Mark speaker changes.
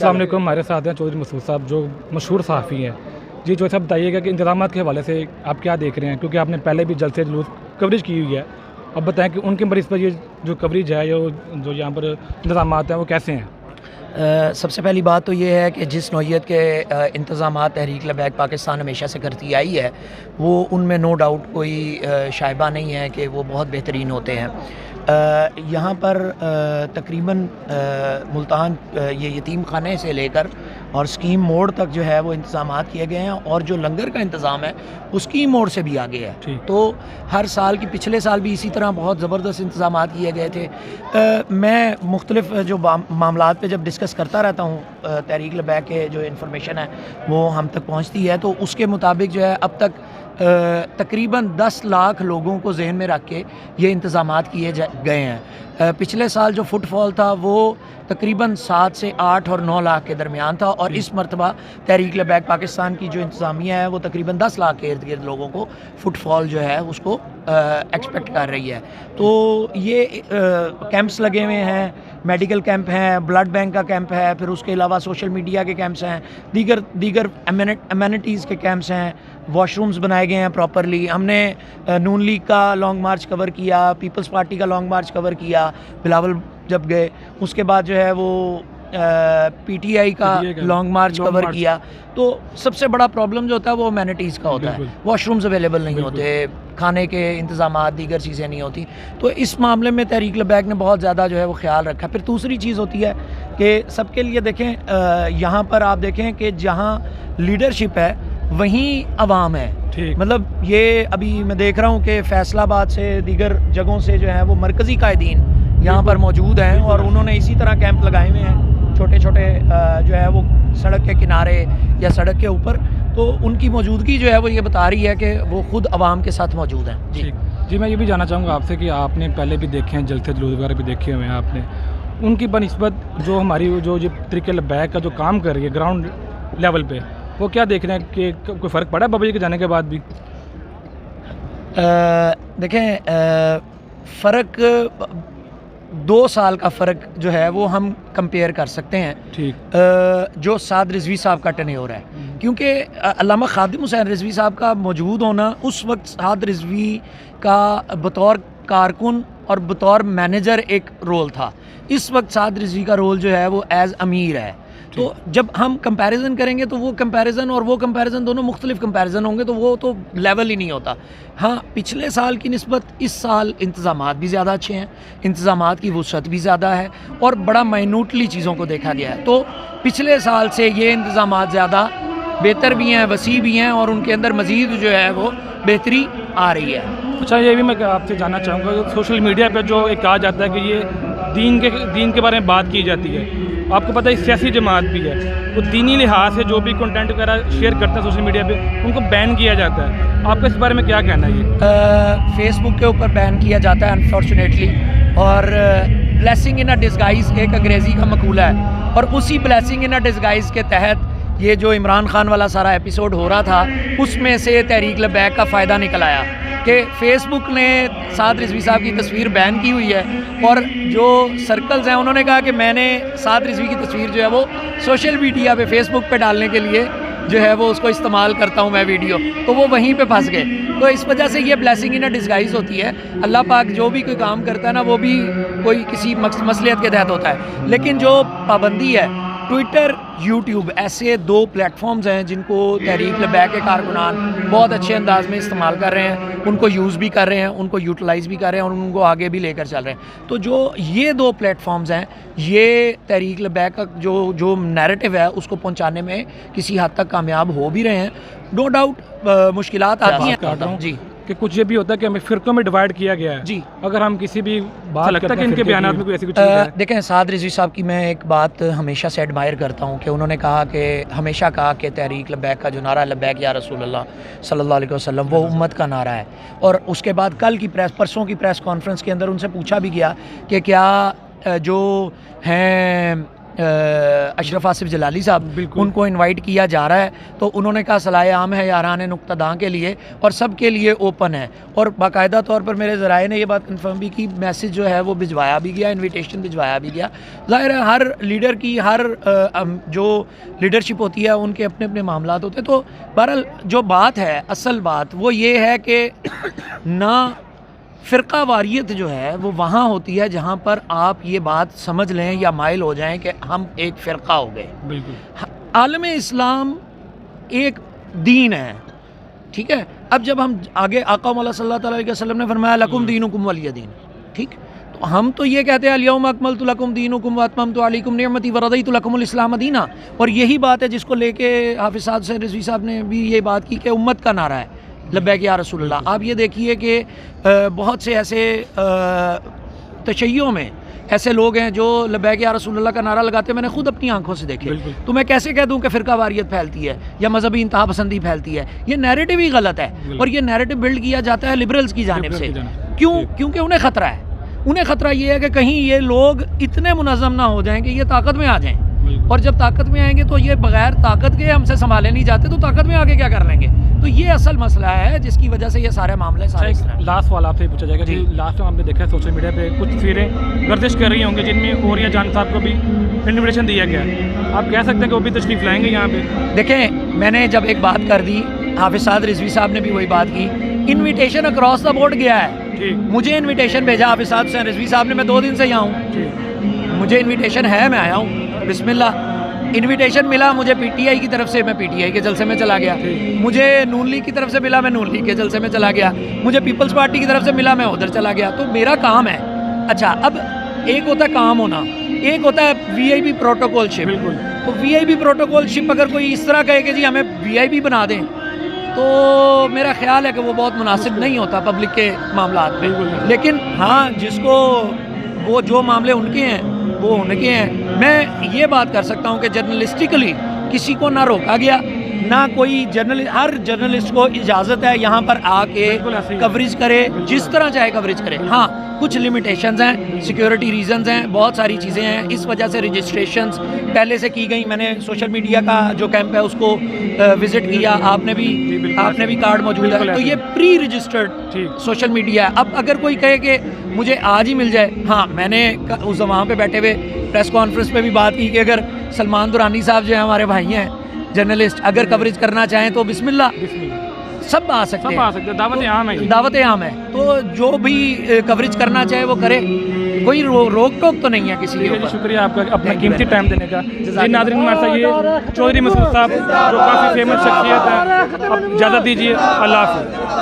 Speaker 1: السلام علیکم، ہمارے ساتھ ہیں چودھری مسعود صاحب جو مشہور صحافی ہیں. جی چودھری صاحب بتائیے گا کہ انتظامات کے حوالے سے آپ کیا دیکھ رہے ہیں، کیونکہ آپ نے پہلے بھی جلسے جلوس کوریج کی ہوئی ہے. اب بتائیں کہ ان کے مریض پر یہ جو کوریج ہے یا جو یہاں پر انتظامات ہیں وہ کیسے ہیں؟
Speaker 2: سب سے پہلی بات تو یہ ہے کہ جس نوعیت کے انتظامات تحریک لبیک پاکستان ہمیشہ سے کرتی آئی ہے وہ ان میں نو ڈاؤٹ کوئی شائبہ نہیں ہے کہ وہ بہت بہترین ہوتے ہیں. یہاں پر تقریباً ملتان یہ یتیم خانے سے لے کر اور اسکیم موڑ تک جو ہے وہ انتظامات کیے گئے ہیں، اور جو لنگر کا انتظام ہے وہ اسکیم موڑ سے بھی آگے ہے. تو ہر سال کی پچھلے سال بھی اسی طرح بہت زبردست انتظامات کیے گئے تھے. میں مختلف جو معاملات پہ جب ڈسکس کرتا رہتا ہوں، تحریک لبیک کے جو انفارمیشن ہے وہ ہم تک پہنچتی ہے، تو اس کے مطابق جو ہے اب تک تقریباً 10 لاکھ لوگوں کو ذہن میں رکھ کے یہ انتظامات کیے گئے ہیں. پچھلے سال جو فٹ فال تھا وہ تقریباً 7 سے 8 اور 9 لاکھ کے درمیان تھا، اور اس مرتبہ تحریک لبیک پاکستان کی جو انتظامیہ ہے وہ تقریباً 10 لاکھ کے ارد گرد لوگوں کو فٹ فال جو ہے اس کو ایکسپیکٹ کر رہی ہے. تو یہ کیمپس لگے ہوئے ہیں، میڈیکل کیمپ ہیں، بلڈ بینک کا کیمپ ہے، پھر اس کے علاوہ سوشل میڈیا کے کیمپس ہیں، دیگر امینٹیز کے کیمپس ہیں، واش رومز بنائے گئے ہیں پراپرلی. ہم نے نون لیگ کا لانگ مارچ کور کیا، پیپلز پارٹی کا لانگ مارچ کور کیا بلاول جب گئے، اس کے بعد جو ہے وہ پی ٹی آئی کا لانگ مارچ کور کیا. تو سب سے بڑا پرابلم جو ہوتا ہے وہ امینٹیز کا ہوتا ہے، واش رومز اویلیبل نہیں ہوتے، کھانے کے انتظامات، دیگر چیزیں نہیں ہوتی. تو اس معاملے میں تحریک لبیک نے بہت زیادہ جو ہے وہ خیال رکھا. پھر دوسری چیز ہوتی ہے کہ سب کے لیے دیکھیں، یہاں پر آپ دیکھیں کہ جہاں لیڈرشپ ہے وہیں عوام ہے. مطلب یہ ابھی میں دیکھ رہا ہوں کہ فیصل آباد سے دیگر جگہوں سے جو ہے وہ مرکزی قائدین یہاں پر موجود ہیں، اور انہوں نے اسی طرح کیمپ لگائے ہوئے ہیں چھوٹے چھوٹے جو ہے وہ سڑک کے کنارے یا سڑک کے اوپر. تو ان کی موجودگی جو ہے وہ یہ بتا رہی ہے کہ وہ خود عوام کے ساتھ موجود ہیں.
Speaker 1: جی میں یہ بھی جاننا چاہوں گا آپ سے کہ آپ نے پہلے بھی دیکھے ہیں جلسے جلوس وغیرہ بھی دیکھے ہوئے ہیں آپ نے، ان کی بنسبت جو ہماری جو تحریک لبیک کا جو کام کر رہی ہے گراؤنڈ لیول پہ، وہ کیا دیکھ رہے ہیں کہ کوئی فرق پڑا ہے بابا جی کے جانے کے بعد بھی؟
Speaker 2: دیکھیں، فرق 2 سال کا فرق جو ہے وہ ہم کمپیئر کر سکتے ہیں. جو سعد رضوی صاحب کا ٹینیور ہے، کیونکہ علامہ خادم حسین رضوی صاحب کا موجود ہونا اس وقت سعد رضوی کا بطور کارکن اور بطور مینیجر ایک رول تھا. اس وقت سعد رضوی کا رول جو ہے وہ ایز امیر ہے. تو جب ہم کمپیریزن کریں گے تو وہ کمپیریزن اور وہ کمپیریزن دونوں مختلف کمپیریزن ہوں گے، تو وہ تو لیول ہی نہیں ہوتا. ہاں، پچھلے سال کی نسبت اس سال انتظامات بھی زیادہ اچھے ہیں، انتظامات کی وسعت بھی زیادہ ہے، اور بڑا مائنوٹلی چیزوں کو دیکھا گیا ہے. تو پچھلے سال سے یہ انتظامات زیادہ بہتر بھی ہیں، وسیع بھی ہیں، اور ان کے اندر مزید جو ہے وہ بہتری آ رہی ہے.
Speaker 1: اچھا، یہ بھی میں آپ سے جاننا چاہوں گا کہ سوشل میڈیا پہ جو ایک کہا جاتا ہے کہ یہ دین کے بارے میں بات کی جاتی ہے، آپ کو پتہ ہے سیاسی جماعت بھی ہے، وہ دینی لحاظ سے جو بھی کنٹینٹ وغیرہ شیئر کرتے ہیں سوشل میڈیا پہ ان کو بین کیا جاتا ہے. آپ کا اس بارے میں کیا کہنا ہے؟ یہ
Speaker 2: فیس بک کے اوپر بین کیا جاتا ہے انفارچونیٹلی، اور بلیسنگ ان اے ڈسگائز ایک انگریزی کا مقولہ ہے، اور اسی بلیسنگ ان اے ڈسگائز کے تحت یہ جو عمران خان والا سارا ایپیسوڈ ہو رہا تھا اس میں سے تحریک لبیک کا فائدہ نکل آیا کہ فیس بک نے سعد رضوی صاحب کی تصویر بین کی ہوئی ہے، اور جو سرکلز ہیں انہوں نے کہا کہ میں نے سعد رضوی کی تصویر جو ہے وہ سوشل میڈیا پہ فیس بک پہ ڈالنے کے لیے جو ہے وہ اس کو استعمال کرتا ہوں میں ویڈیو، تو وہ وہیں پہ پھنس گئے. تو اس وجہ سے یہ بلیسنگ ان اے ڈسگائز ہوتی ہے. اللہ پاک جو بھی کوئی کام کرتا ہے نا وہ بھی کوئی کسی مصلحت کے تحت ہوتا ہے. لیکن جو پابندی ہے، ٹویٹر، یوٹیوب ایسے 2 پلیٹ فارمز ہیں جن کو تحریک لبیک کے کارکنان بہت اچھے انداز میں استعمال کر رہے ہیں، ان کو یوز بھی کر رہے ہیں، ان کو یوٹیلائز بھی کر رہے ہیں، اور ان کو آگے بھی لے کر چل رہے ہیں. تو جو یہ 2 پلیٹ فارمز ہیں، یہ تحریک لبیک کا جو نیریٹو ہے اس کو پہنچانے میں کسی حد تک کامیاب ہو بھی رہے ہیں. نو ڈاؤٹ مشکلات آتی ہیں جی،
Speaker 1: کہ کچھ یہ بھی ہوتا ہے کہ ہمیں فرقوں میں ڈیوائڈ کیا گیا ہے.
Speaker 2: جی،
Speaker 1: اگر ہم کسی بھی بات لگتا ہے کہ ان کے بیانات میں کوئی ایسی کچھ چیز ہے.
Speaker 2: دیکھیں، سعد رضوی صاحب کی میں ایک بات ہمیشہ سے ایڈمائر کرتا ہوں کہ انہوں نے ہمیشہ کہا کہ تحریک لبیک کا جو نعرہ لبیک یا رسول اللہ صلی اللہ علیہ وسلم وہ امت کا نعرہ ہے. اور اس کے بعد پرسوں کی پریس کانفرنس کے اندر ان سے پوچھا بھی گیا کہ کیا جو ہیں اشرف آصف جلالی صاحب،
Speaker 1: بالکل،
Speaker 2: ان کو انوائٹ کیا جا رہا ہے، تو انہوں نے کہا صلاح عام ہے یاران نقطہ داں کے لیے اور سب کے لیے اوپن ہے، اور باقاعدہ طور پر میرے ذرائع نے یہ بات کنفرم بھی کی، میسج جو ہے وہ بھجوایا بھی گیا، انویٹیشن بھجوایا بھی گیا۔ ظاہر ہے ہر لیڈر کی ہر جو لیڈرشپ ہوتی ہے ان کے اپنے اپنے معاملات ہوتے ہیں، تو بہرحال جو بات ہے اصل بات وہ یہ ہے کہ نہ فرقہ واریت جو ہے وہ وہاں ہوتی ہے جہاں پر آپ یہ بات سمجھ لیں یا مائل ہو جائیں کہ ہم ایک فرقہ ہو گئے۔
Speaker 1: بالکل،
Speaker 2: عالم اسلام ایک دین ہے، ٹھیک ہے۔ اب جب ہم آگے آقا مولا صلی اللہ علیہ وسلم نے فرمایا لکم دینکم ولی دین، ٹھیک، تو ہم تو یہ کہتے ہیں الیوم اکملت لکم دینکم واتممت علیکم نعمتی ورضیت لکم الاسلام دینا، اور یہی بات ہے جس کو لے کے حافظ سعد سے رضوی صاحب نے بھی یہ بات کی کہ امت کا نعرہ ہے لبیک یا رسول اللہ۔ آپ یہ دیکھیے کہ بہت سے ایسے تشیعوں میں ایسے لوگ ہیں جو لبیک یا رسول اللہ کا نعرہ لگاتے ہیں، میں نے خود اپنی آنکھوں سے دیکھے، تو میں کیسے کہہ دوں کہ فرقہ واریت پھیلتی ہے یا مذہبی انتہا پسندی پھیلتی ہے؟ یہ نیریٹو ہی غلط ہے، اور یہ نیریٹو بلڈ کیا جاتا ہے لبرلز کی جانب سے۔ کیوں؟ کیونکہ انہیں خطرہ ہے، انہیں خطرہ یہ ہے کہ کہیں یہ لوگ اتنے منظم نہ ہو جائیں کہ یہ طاقت میں آ جائیں، اور جب طاقت میں آئیں گے تو یہ بغیر طاقت کے ہم سے سنبھالے نہیں جاتے، تو طاقت میں آگے کیا کر لیں گے؟ تو یہ اصل مسئلہ ہے جس کی وجہ سے یہ سارے معاملے سارے اس طرح۔
Speaker 1: لاسٹ سوال آپ سے پوچھا جائے گا کہ لاسٹ ٹائم آپ نے دیکھا ہے سوشل میڈیا پہ کچھ تصویریں گردش کر رہی ہوں گی جن میں اوریا جان صاحب کو بھی انویٹیشن دیا گیا ہے، آپ کہہ سکتے ہیں کہ وہ بھی تشریف لائیں گے یہاں پہ؟
Speaker 2: دیکھیں، میں نے جب ایک بات کر دی، حافظ سعد رضوی صاحب نے بھی وہی بات کی، انویٹیشن اکراس دا بورڈ گیا ہے، مجھے انویٹیشن بھیجا حافظ سعد حسین رضوی صاحب نے، میں 2 دن سے یہاں ہوں، مجھے انویٹیشن ہے، میں آیا ہوں، بسم اللہ۔ انویٹیشن ملا مجھے پی ٹی آئی کی طرف سے، میں پی ٹی آئی کے جلسے میں چلا گیا، مجھے نون لیگ کی طرف سے ملا، میں نون لیگ کے جلسے میں چلا گیا، مجھے پیپلز پارٹی کی طرف سے ملا، میں ادھر چلا گیا، تو میرا کام ہے۔ اچھا، اب ایک ہوتا ہے کام ہونا، ایک ہوتا ہے وی آئی پی پروٹوکول شپ۔
Speaker 1: بالکل،
Speaker 2: تو وی آئی پی پروٹوکول شپ اگر کوئی اس طرح کہے کہ جی ہمیں وی آئی پی بنا دیں، تو میرا خیال ہے کہ وہ بہت مناسب نہیں ہوتا پبلک کے معاملات میں۔ لیکن ہاں، جس کو وہ جو معاملے ان کے ہیں وہ ان کے ہیں، میں یہ بات کر سکتا ہوں کہ جرنلسٹکلی کسی کو نہ روکا گیا، نہ کوئی ہر جرنلسٹ کو اجازت ہے یہاں پر آ کے کوریج کرے، جس طرح چاہے کوریج کرے۔ ہاں، کچھ لمیٹیشنز ہیں، سیکیورٹی ریزنز ہیں، بہت ساری چیزیں ہیں، اس وجہ سے رجسٹریشنز پہلے سے کی گئی۔ میں نے سوشل میڈیا کا جو کیمپ ہے اس کو وزٹ کیا، آپ نے بھی کارڈ موجود ہے، تو یہ پری رجسٹرڈ سوشل میڈیا ہے۔ اب اگر کوئی کہے کہ مجھے آج ہی مل جائے، ہاں، میں نے اس وہاں پہ بیٹھے ہوئے پریس کانفرنس پہ بھی بات کی کہ اگر سلمان دورانی صاحب جو ہیں ہمارے بھائی ہیں جرنلسٹ، اگر کوریج کرنا چاہیں تو بسم اللہ، سب آ سکتے ہیں،
Speaker 1: دعوت عام ہے،
Speaker 2: دعوت عام ہے، تو جو بھی کوریج کرنا چاہے وہ کرے، کوئی روک ٹوک تو نہیں ہے کسی کے اوپر۔
Speaker 1: شکریہ آپ کا اپنا قیمتی ٹائم دینے کا۔ جی ناظرین، ہمارے ساتھ یہ چودھری مسعود صاحب جو کافی فیمس شخصیت ہے، اب اجازت دیجیے، اللہ حافظ۔